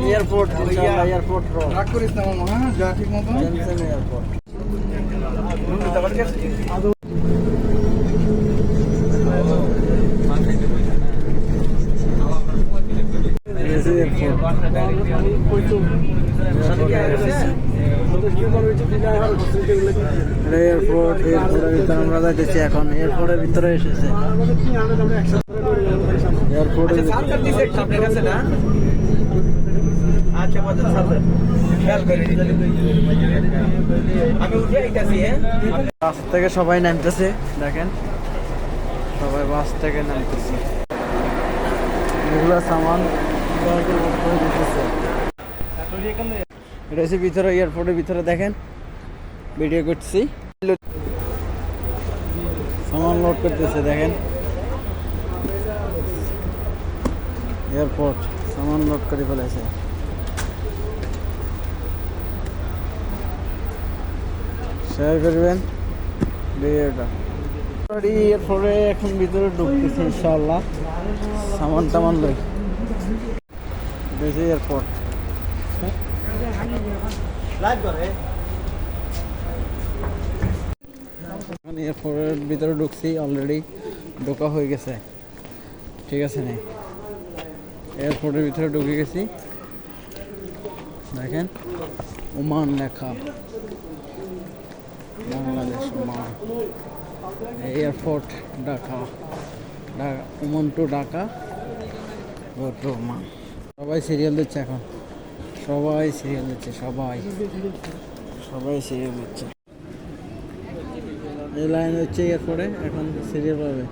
Airport airport রাগ করিস না মামা, হ্যাঁ যা ঠিক মতো। এয়ারপোর্ট এয়ারপোর্ট এয়ারপোর্টের ভিতরে আমরা যাইতেছি এখন এয়ারপোর্টের ভিতরে এসেছে এয়ারপোর্টের বাস থেকে সবাই নামতেছে দেখেন সবাই বাস থেকে নামতেছে এগুলো সামান এটা হচ্ছে ভিতরে এয়ারপোর্টের ভিতরে দেখেন ভিডিও করছি সামান লোড করতেছে দেখেন এয়ারপোর্ট সামান লোড করে ফেলেছে শেয়ার করবেন ভিডিওটা এরপরে এখন ভিতরে ঢুকতেছি ইনশাআল্লাহ সামান টামান লই বেশি এয়ারপোর্ট এখন এয়ারপোর্টের ভিতরে ঢুকছি অলরেডি ঢোকা হয়ে গেছে ঠিক আছে না এয়ারপোর্টের ভিতরে ঢুকে গেছি দেখেন ওমান লেখা Bangladesh Oman airport Dhaka Oman to Dhaka Oman সবাই সিরিয়াল দিচ্ছে এখন সবাই সিরিয়াল দিচ্ছে সবাই সিরিয়াল দিচ্ছে এই লাইন হচ্ছে এয়ারপোর্টে এখন সিরিয়াল পাবে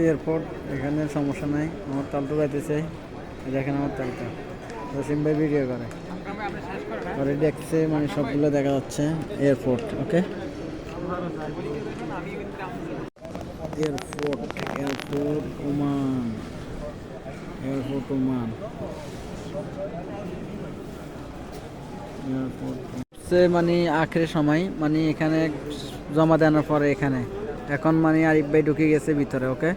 এয়ারপোর্ট এখানে সমস্যা নাই আমার তালতো যাইতেছে দেখেন আমার তালটা রসিম ভাই ভিডিও করে পরে দেখছে মানে সবগুলো দেখা যাচ্ছে এয়ারপোর্ট ওকে এয়ারপোর্ট ওমান মানে আখের সময় মানে এখানে জমা দেওয়ার পরে এখানে এখন মানে আরিফ ভাই ঢুকে গেছে ভিতরে ওকে